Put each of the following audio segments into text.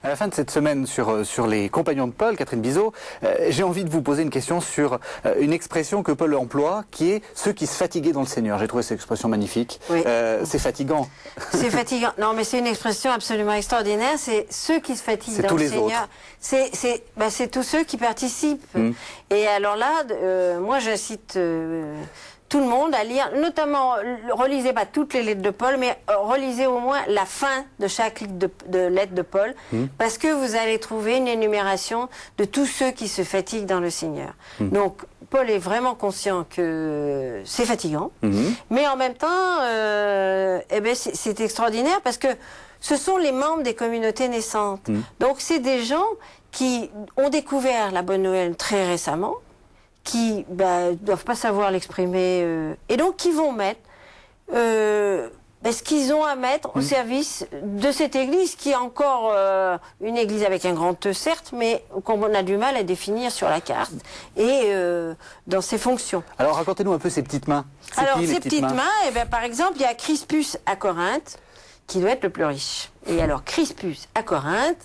À la fin de cette semaine sur les compagnons de Paul, Catherine Bizot, j'ai envie de vous poser une question sur une expression que Paul emploie, qui est ceux qui se fatiguaient dans le Seigneur. J'ai trouvé cette expression magnifique. Oui. C'est fatigant. C'est fatigant. Non, mais c'est une expression absolument extraordinaire. C'est ceux qui se fatiguent dans le Seigneur. C'est tous ceux qui participent. Et alors là, moi j'incite tout le monde à lire, notamment, relisez pas toutes les lettres de Paul, mais relisez au moins la fin de chaque lettre de Paul, parce que vous allez trouver une énumération de tous ceux qui se fatiguent dans le Seigneur. Donc, Paul est vraiment conscient que c'est fatigant, mais en même temps, c'est extraordinaire, parce que ce sont les membres des communautés naissantes. Donc, c'est des gens qui ont découvert la bonne nouvelle très récemment, qui doivent pas savoir l'exprimer, et donc qui vont mettre ce qu'ils ont à mettre au service de cette église, qui est encore une église avec un grand E, certes, mais qu'on a du mal à définir sur la carte et dans ses fonctions. Alors racontez-nous un peu ces petites mains. Alors ces petites mains, par exemple, il y a Crispus à Corinthe, qui doit être le plus riche. Et alors Crispus à Corinthe,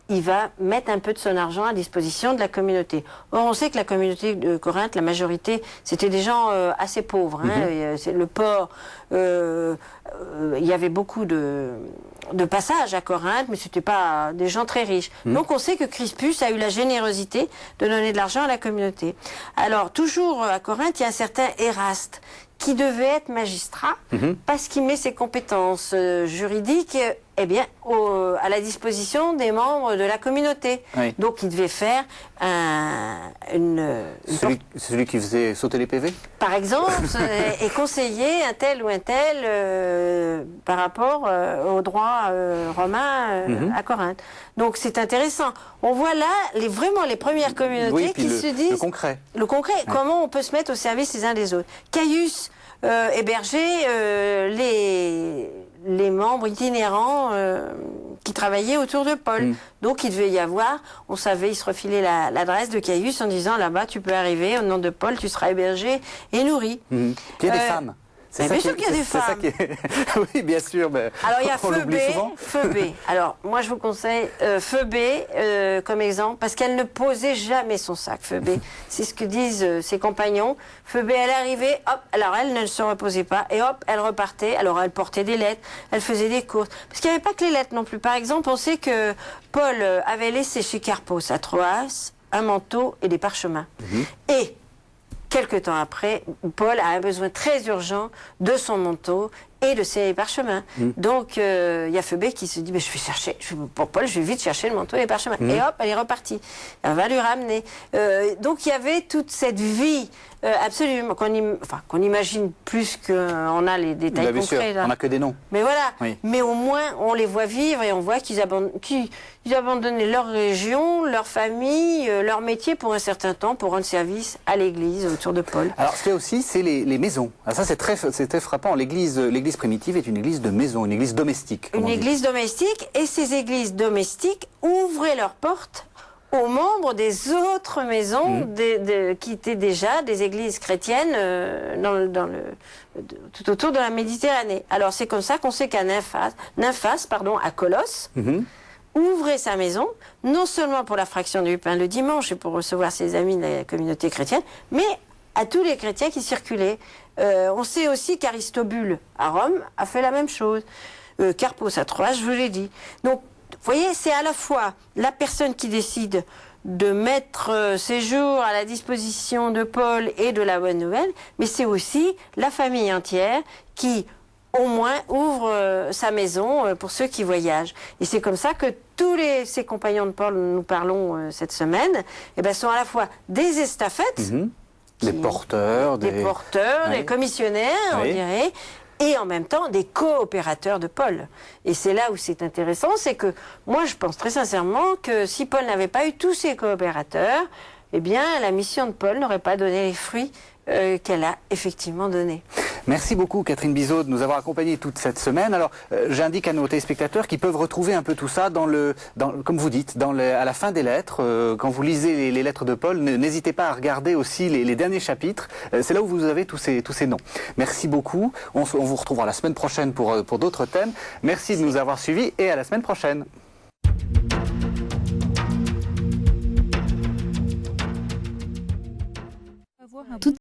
il va mettre un peu de son argent à disposition de la communauté. Or, on sait que la communauté de Corinthe, la majorité, c'était des gens assez pauvres. C'est le port, il y avait beaucoup de passages à Corinthe, mais c'était pas des gens très riches. Donc, on sait que Crispus a eu la générosité de donner de l'argent à la communauté. Alors, toujours à Corinthe, il y a un certain Éraste, qui devait être magistrat, parce qu'il met ses compétences juridiques à la disposition des membres de la communauté. Oui. Donc il devait faire celui qui faisait sauter les PV, par exemple, et conseiller un tel ou un tel par rapport au droit romain à Corinthe. Donc c'est intéressant. On voit là vraiment les premières communautés qui se disent... Le concret. Le concret, comment on peut se mettre au service les uns des autres. Caius hébergeait les membres itinérants qui travaillaient autour de Paul. Donc il devait y avoir, on savait, il se refilait l'adresse de Caius en disant là-bas tu peux arriver, au nom de Paul tu seras hébergé et nourri. Puis il y a des femmes. Bien sûr qu'il y a des femmes. Oui, bien sûr. Mais alors il y a Phoebé. Alors moi je vous conseille Phoebé comme exemple, parce qu'elle ne posait jamais son sac. Phoebé, c'est ce que disent ses compagnons. Phoebé, elle arrivait, hop, alors elle ne se reposait pas, et hop, elle repartait. Alors elle portait des lettres, elle faisait des courses. Parce qu'il n'y avait pas que les lettres non plus. Par exemple, on sait que Paul avait laissé chez Carpos à Troas un manteau et des parchemins. Et quelque temps après, Paul a un besoin très urgent de son manteau et de ses parchemins. Donc, il y a Phoebé qui se dit, je vais chercher, pour Paul, je vais vite chercher le manteau et les parchemins. Et hop, elle est repartie. Elle va lui ramener. Donc, il y avait toute cette vie absolument, qu'on imagine plus qu'on a les détails concrets. Sûr. On n'a que des noms. Mais voilà. Oui. Mais au moins, on les voit vivre et on voit qu'ils abandonnaient leur région, leur famille, leur métier pour un certain temps, pour rendre service à l'église autour de Paul. Alors, ce qu'il y a aussi, c'est les maisons. Alors, ça, c'est très frappant. L'église primitive est une église de maison, une église domestique. Une église domestique, et ces églises domestiques ouvraient leurs portes aux membres des autres maisons qui étaient déjà des églises chrétiennes tout autour de la Méditerranée. Alors c'est comme ça qu'on sait qu'à Nymphas, à Colosse, ouvrait sa maison, non seulement pour la fraction du pain le dimanche et pour recevoir ses amis de la communauté chrétienne, mais à tous les chrétiens qui circulaient. On sait aussi qu'Aristobule à Rome a fait la même chose. Carpos à Troas, je vous l'ai dit. Donc, vous voyez, c'est à la fois la personne qui décide de mettre ses jours à la disposition de Paul et de la bonne nouvelle, mais c'est aussi la famille entière qui, au moins, ouvre sa maison pour ceux qui voyagent. Et c'est comme ça que tous ces compagnons de Paul, nous parlons cette semaine, sont à la fois des estafettes, des porteurs, des commissionnaires, on dirait, et en même temps des coopérateurs de Paul. Et c'est là où c'est intéressant, c'est que moi je pense très sincèrement que si Paul n'avait pas eu tous ces coopérateurs, la mission de Paul n'aurait pas donné les fruits qu'elle a effectivement donnés. Merci beaucoup Catherine Bizot de nous avoir accompagnés toute cette semaine. Alors j'indique à nos téléspectateurs qu'ils peuvent retrouver un peu tout ça comme vous dites, à la fin des lettres. Quand vous lisez les lettres de Paul, n'hésitez pas à regarder aussi les derniers chapitres. C'est là où vous avez tous ces noms. Merci beaucoup. On vous retrouvera la semaine prochaine pour d'autres thèmes. Merci de nous avoir suivis et à la semaine prochaine. Tout